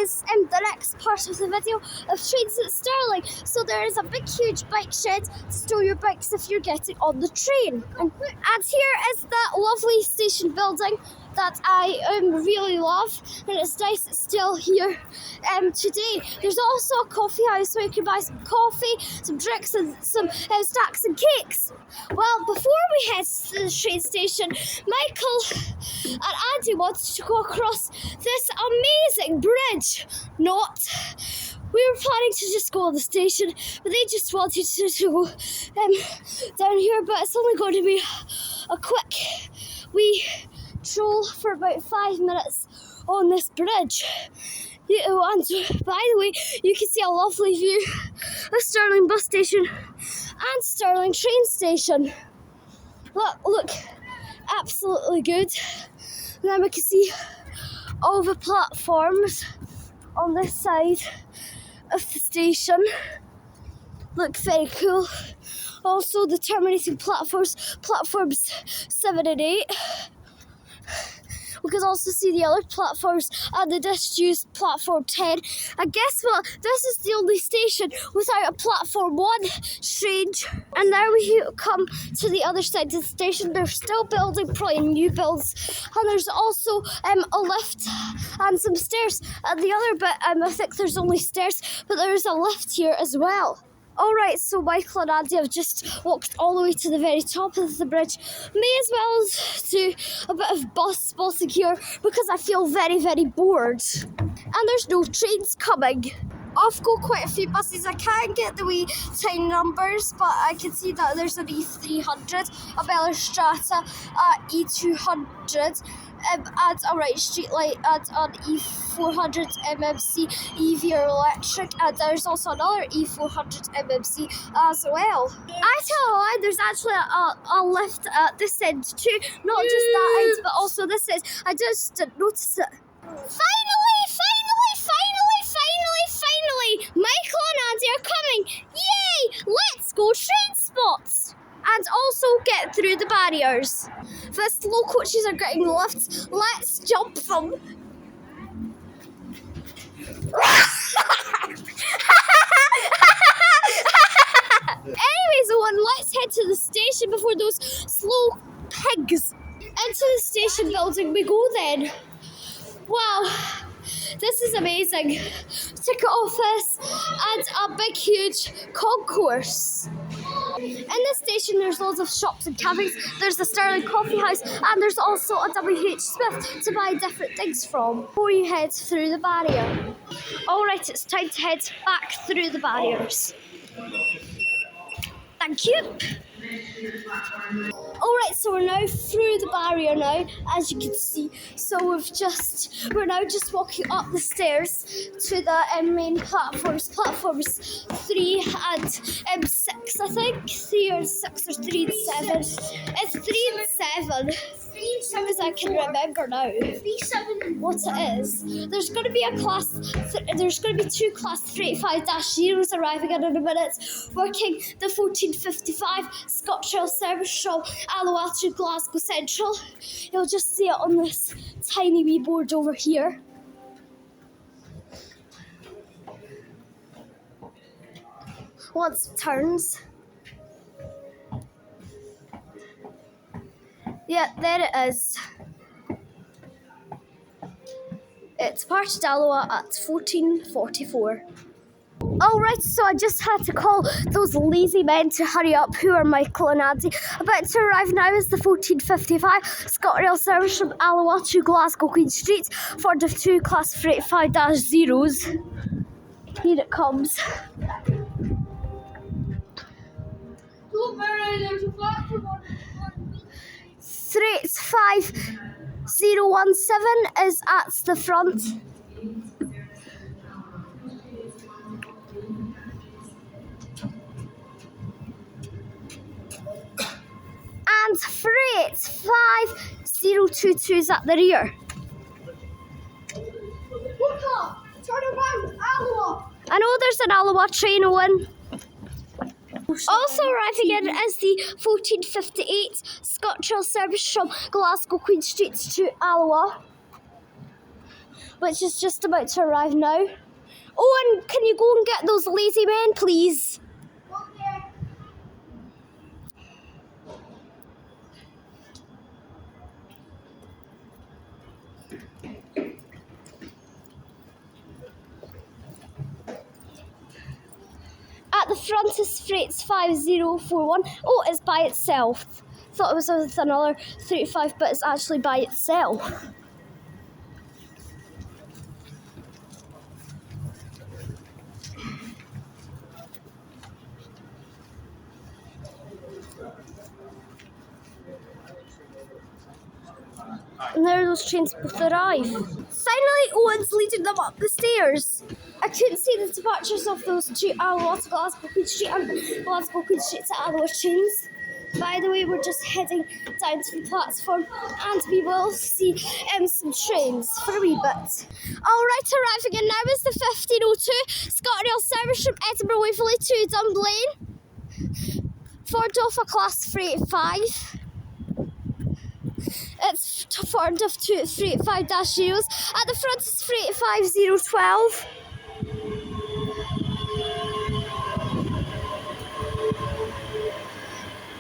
is the next part of the video of trains at Stirling. So there is a big huge bike shed to store your bikes if you're getting on the train. And here is that lovely station building that I really love, and it's nice it's still here today. There's also a coffee house where you can buy some coffee, some drinks and some snacks and cakes. Well, before we head to the train station, Michael and Andy wanted to go across this amazing bridge. We were planning to just go on the station, but they just wanted to go down here, but it's only going to be a quick wee stroll for about 5 minutes on this bridge. And by the way, you can see a lovely view of Stirling bus station and Stirling train station. Look, absolutely good. And then we can see all the platforms on this side of the station. Look, very cool. Also the terminating platforms 7 and 8. We can also see the other platforms and the disused platform 10. And guess what? This is the only station without a platform 1. Strange. And now we come to the other side of the station. They're still building probably new builds. And there's also a lift and some stairs. And the other bit, I think there's only stairs, but there's a lift here as well. Alright, so Michael and Andy have just walked all the way to the very top of the bridge. May as well do a bit of bus spotting here because I feel very, very bored. And there's no trains coming. I've got quite a few buses. I can't get the wee tiny numbers, but I can see that there's an E300, a Bella Strata, E200, and a right street light, and an E400 MMC EV or electric, and there's also another E400 MMC as well. I tell you what, there's actually a lift at this end too, not just that end, but also this end. I just didn't notice it. Finally, Michael and Andy are coming. Yay! Let's go train spots. And also get through the barriers. The slow coaches are getting lifts. Let's jump them. Anyways, let's head to the station before those slow pigs. Into the station building we go then. Wow. This is amazing. Ticket office and a big huge concourse. In the station there's loads of shops and cafes. There's a Stirling coffee house and there's also a WH Smith to buy different things from before you head through the barrier. Alright, it's time to head back through the barriers. Thank you. Alright, so we're now through the barrier now, as you can see. So we're now just walking up the stairs to the main platforms 3 and 6, I think. 3 or 6 or 3 and 7. It's 3 and 7. As I can remember now. 3, 7. What it is. There's going to be there's going to be 2 class 385-0s arriving in a minute, working the 1455 ScotRail service from Alloa to Glasgow Central. You'll just see it on this tiny wee board over here. Once it turns. Yeah, there it is. It's departed Alloa at 14:44. Alright, so I just had to call those lazy men to hurry up, who are Michael and Andy. About to arrive now is the 1455 ScotRail service from Alloa to Glasgow Queen Street for the 2 class 385-0s. Here it comes. There's a platform on 35017 is at the front. And 385-022 is at the rear. Look up! Turn around! Alloa! I know there's an Alloa train on. Also arriving in is the 1458 ScotRail service from Glasgow Queen Street to Alloa. which is just about to arrive now. Oh, and can you go and get those lazy men, please? Okay. At the front is Freight's 5041. Oh, it's by itself. Thought it was with another 35, but it's actually by itself. And there those trains both arrive. Finally, Owen's leading them up the stairs. I couldn't see the departures of those two Alloa to Glasgow Queen Street and Glasgow Queen Street to Alloa trains. By the way, we're just heading down to the platform and we will see some trains for a wee bit. Alright, arriving in now is the 1502 ScotRail service from Edinburgh Waverley to Dunblane for Dofa Class Freight 5. It's formed of two Freight 5-zeros. At the front is Freight 5012.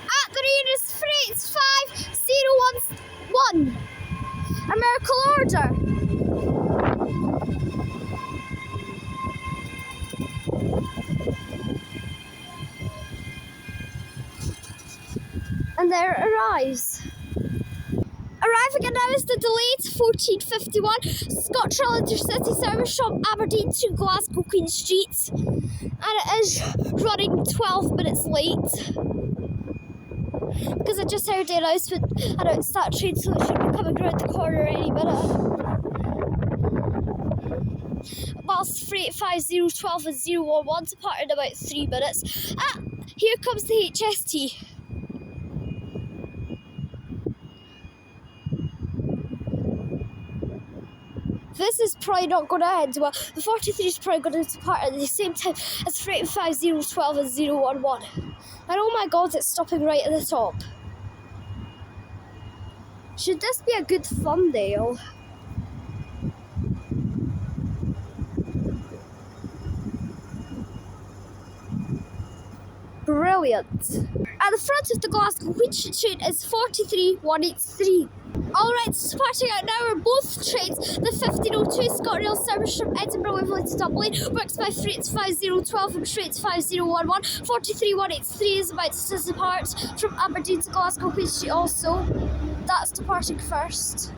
At the rear is Freight 5011. A miracle order. And there it arrives. Arriving at now is the delayed 1451 ScotRail Intercity service from Aberdeen to Glasgow Queen Street, and it is running 12 minutes late because I just heard the announcement announced that train, so it should be coming around the corner any minute. Whilst Freight 5012 and 011 depart in about 3 minutes. Here comes the HST. This is probably not going to end well. The 43 is probably going to depart at the same time as Freight 5012 and 011. And oh my god, it's stopping right at the top. Should this be a good thumbnail? Brilliant. At the front of the Glasgow Queen Street train is 43183. Alright, departing out now are both trains. The 1502 ScotRail service from Edinburgh Waverley to Dublin works by Freight 5012 and Freight 5011. 43183 is about to depart from Aberdeen to Glasgow Queen Street also. That's departing first.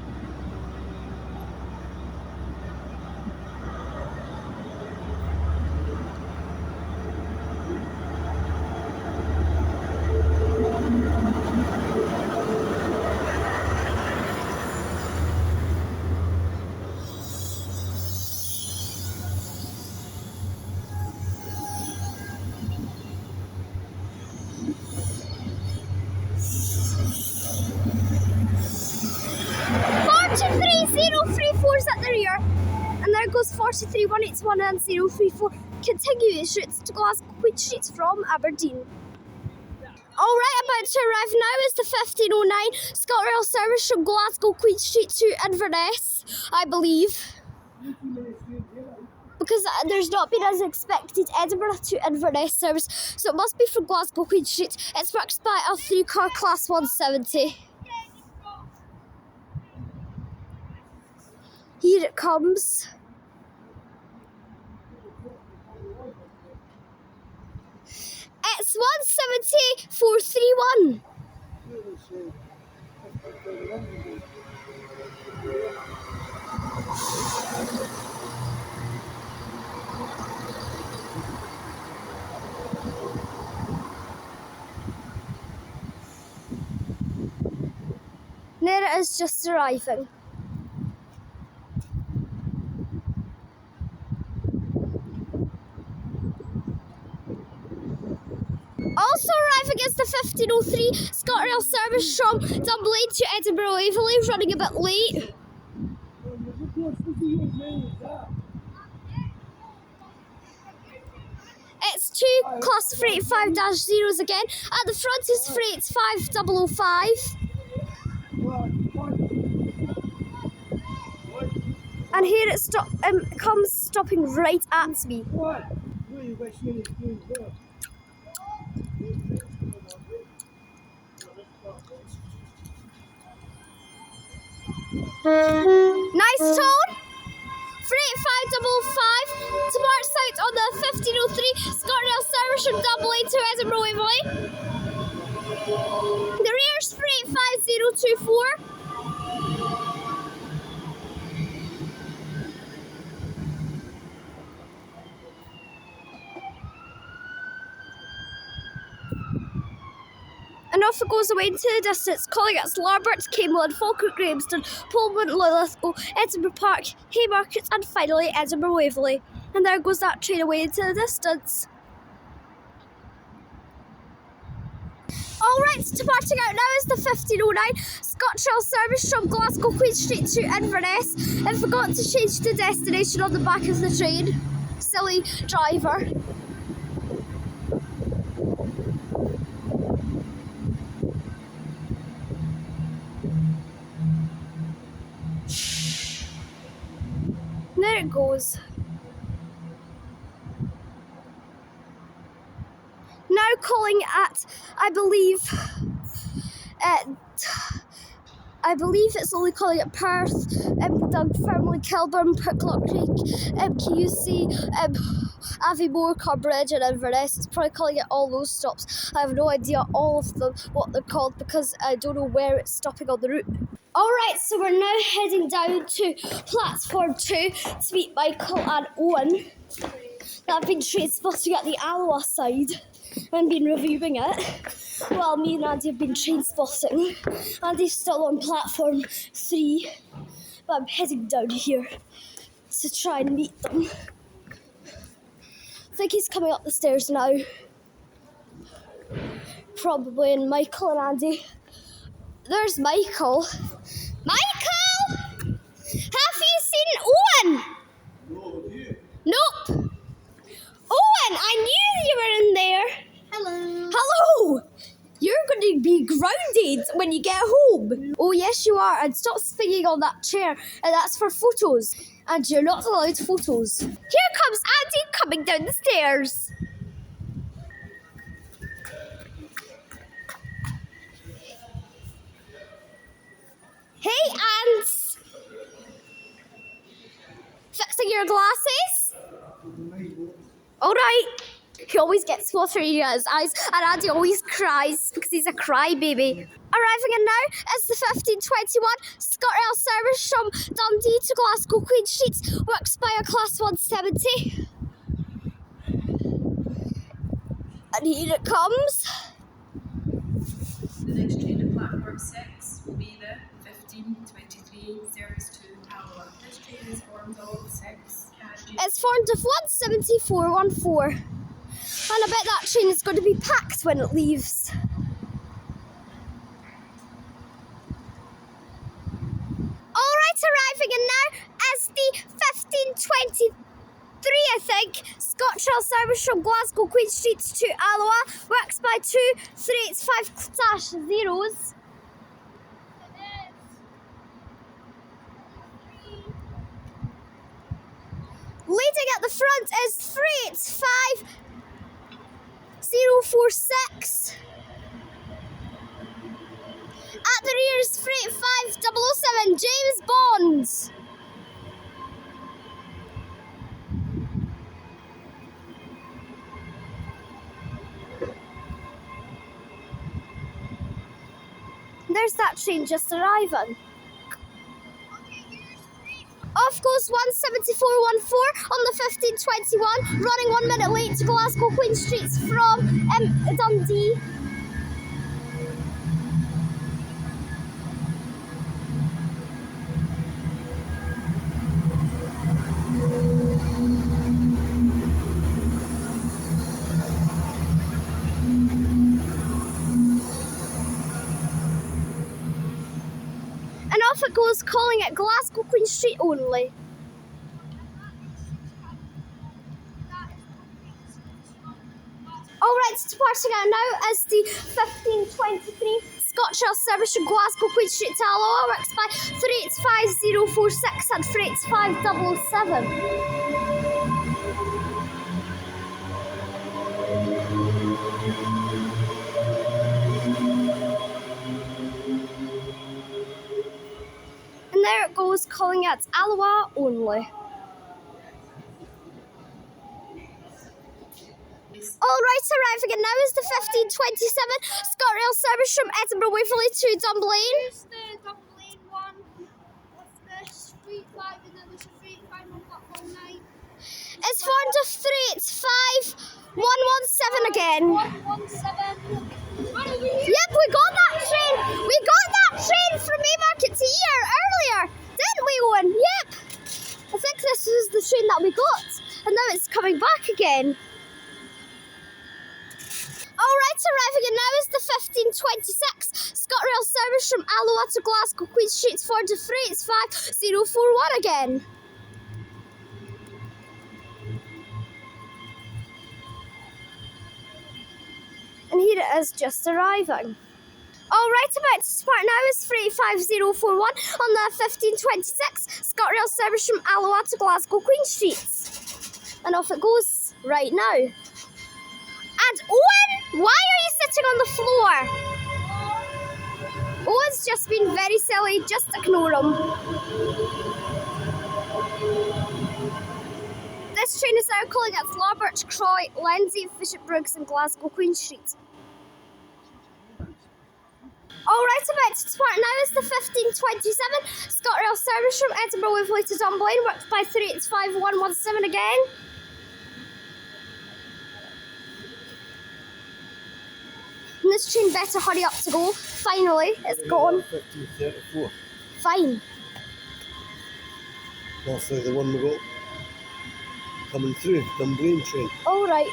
Is at the rear, and there goes 43181 and 034 continuous routes to Glasgow Queen Street from Aberdeen. Alright, about to arrive now is the 1509 ScotRail service from Glasgow Queen Street to Inverness, I believe. Because there's not been as expected Edinburgh to Inverness service, so it must be from Glasgow Queen Street. It's worked by a 3-car Class 170. Here it comes. It's 170-431. There it is, just arriving. Also arriving is the 1503 ScotRail service from Dunblane to Edinburgh Waverley, running a bit late. It's 2 Class Freight 5-zeros again. At the front is Freight 5005. And here it comes stopping right at me. Nice tone. 38555 to Mark South on the 1503 ScotRail service from Dublin to Edinburgh Waverley. The rear's 38024. And off it goes away into the distance, calling at Larbert, Camelot, Falkirk, Graveston, Pullman, Lithgow, Edinburgh Park, Haymarket, and finally Edinburgh Waverley. And there goes that train away into the distance. Alright, departing out now is the 1509 ScotRail service from Glasgow Queen Street to Inverness. And forgot to change the destination on the back of the train. Silly driver. There it goes. Now calling at, I believe it's only calling at Perth, Dunfermline, Kilburn, Pricklock Creek, QC, Aviemore, Carbridge and Inverness. It's probably calling at all those stops. I have no idea all of them, what they're called, because I don't know where it's stopping on the route. Alright, so we're now heading down to platform 2 to meet Michael and Owen. I've been train spotting at the Alloa side and been reviewing it, while me and Andy have been train spotting. Andy's still on platform 3, but I'm heading down here to try and meet them. I think he's coming up the stairs now. Probably, and Michael and Andy. There's Michael. Michael! Have you seen Owen? No, you. Nope. Owen, I knew you were in there. Hello. Hello! You're going to be grounded when you get home. Oh, yes, you are. And stop swinging on that chair. And that's for photos. And you're not allowed photos. Here comes Andy coming down the stairs. Hey, Ants. Fixing your glasses? All right. He always gets water in his eyes, and Andy always cries because he's a crybaby. Arriving in now is the 1521 ScotRail service from Dundee to Glasgow Queen Street, works by a class 170. And here it comes. The next train at platform 6 will be the 1523 service to Alloa. This train is formed of 6 carriages. It's formed of 17414. And I bet that train is going to be packed when it leaves. Alright, arriving in now is the 1523, I think, ScotRail service from Glasgow Queen Street to Alloa, works by 2 385-0s. Leading at the front is 385-046. At the rear is 385-007, James Bond. There's that train just arriving. Off goes 17414 on the 1521, running 1 minute late to Glasgow Queen Street from Dundee. And off it goes, calling at Glasgow Queen Street only. Alright, departing out now is the 1523 ScotRail service from Glasgow Queen Street to Alloa works by 385046 and 385777. And there it goes, calling at Alloa only. All right, arriving and now is the 1527 ScotRail service from Edinburgh Waverley to Dunblane. Here's the Dunblane one with the street 5 and then there's a street 5 on platform 9. It's formed of 385 117 again. 117. Yep, we got that train. We got that train from Haymarket to here earlier, didn't we, Owen? Yep. I think this was the train that we got, and now it's coming back again. Alright, arriving and now is the 1526 ScotRail service from Alloa to Glasgow Queen Street for the 385 041 again. And here it is just arriving. Alright, about to depart now is 385 041 on the 1526 ScotRail service from Alloa to Glasgow Queen Street. And off it goes right now. And Owen, why are you sitting on the floor? Owen's just been very silly, just ignore him. This train is now calling at Larbert, Croy, Lenzie, Bishopbrooks and Glasgow Queen Street. Alright, about to depart now is the 1527 ScotRail service from Edinburgh Waverley to Dunblane, worked by 385 117 again. And this train better hurry up to go. Finally, it's gone. 1534. Fine. That's the one we got coming through, Dunblane train. Alright.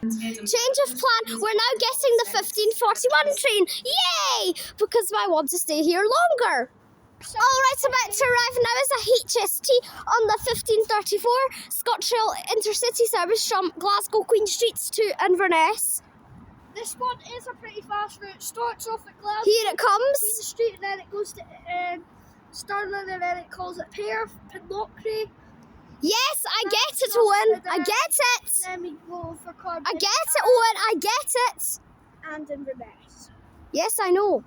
Change of plan, we're now getting the 1541 train. Yay! Because I want to stay here longer. Alright, about to arrive now is a HST on the 1534 ScotRail intercity service from Glasgow Queen Street to Inverness. This one is a pretty fast route. Starts off at Glasgow Here it Queen comes. Street and then it goes to Stirling and then it calls it Perth, Pinlochry. Yes, I get it, Owen. I get it. And then we go for Cardiff. I get it, Owen. I get it. And Inverness. Yes, I know.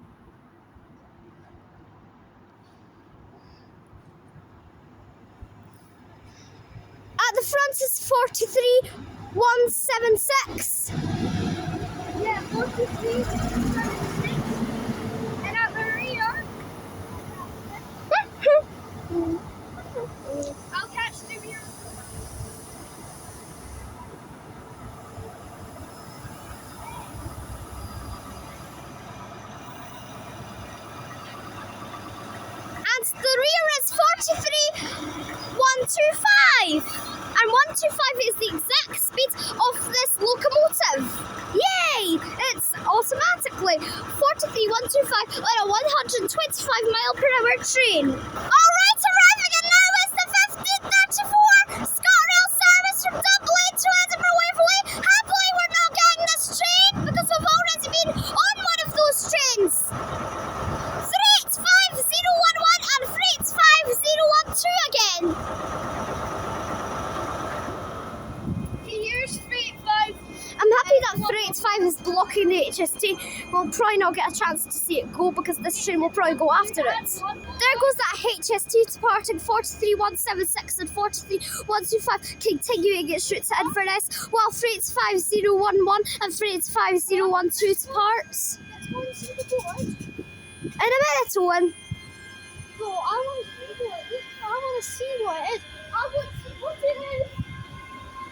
At the front is 43176. Yeah, 43, 76. And at the rear, I'll catch the rear. And the rear is 43125. And 125 is the exact speed of this locomotive. Yay! It's automatically 43125 on a 125-mile-per-hour train. Alright, arriving and now is the 1534 ScotRail service from Dunblane to Edinburgh Waverley. Happily, we're not getting this train because we've already been on one of those trains. 385 011 and 385 012 again. Here's 385. I'm happy that 385 is blocking the HST. We'll probably not get a chance to see it go because this train will probably go after it. There goes that HST departing 43176 and 43125, continuing its route to Inverness, while 385 011 and 385 012 departs. Let's go and see the board. In a minute, Owen. No, I want to see what it is. I want to see what it is. I want to see what it is.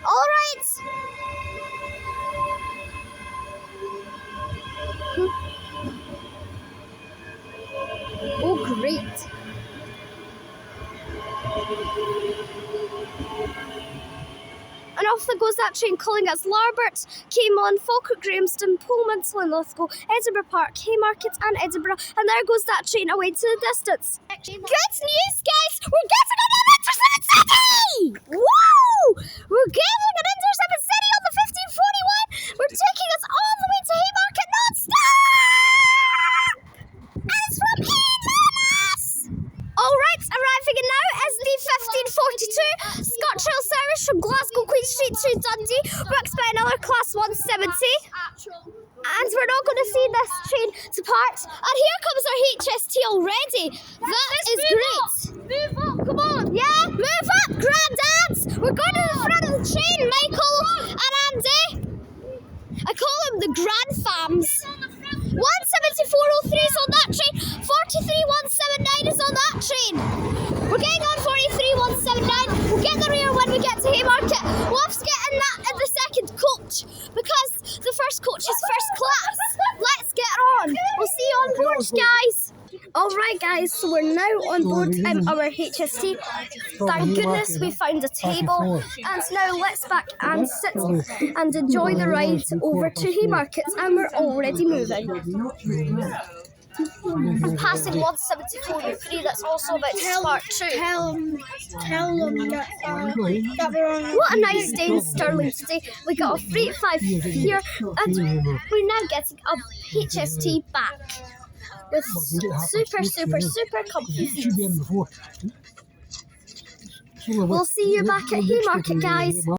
Alright. Oh, great. And off off that goes that train, calling us Larbert, Camelon, Falkirk, Grahamston, Pullman, Lithgow, Edinburgh Park, Haymarket and Edinburgh, and there goes that train away to the distance. Good news, guys! We're getting an Intercity City! Woo! We're getting an Intercity City on the 1541! We're taking us all the way to Haymarket non-stop! And it's from Enormous! Alright, arriving now is the 1542 Scotch Rail service from Glasgow Queen Street to Dundee, booked by another Class 170. And we're not going to see this train depart. And here comes our HST already. That is great. Move up, come on. Yeah, move up, granddads. We're going to the front of the train, Michael and Andy. I call them the grandfams. 17403 is on that train. 43179 is on that train. We're getting on 43179. We'll get the rear when we get to Haymarket. We'll have to get in that in the second coach because the first coach is first class. Let's get on. We'll see you on board, guys. Alright guys, so we're now on board our HST. Thank goodness we found a table, and now let's back and sit and enjoy the ride over to Haymarket, and we're already moving. I'm passing 17403, that's also about to start too. Tell them that we're on. What a nice day in Stirling today. We got a freight 5 here, and we're now getting a HST back with super comfy seats. We'll see you back at Haymarket, guys.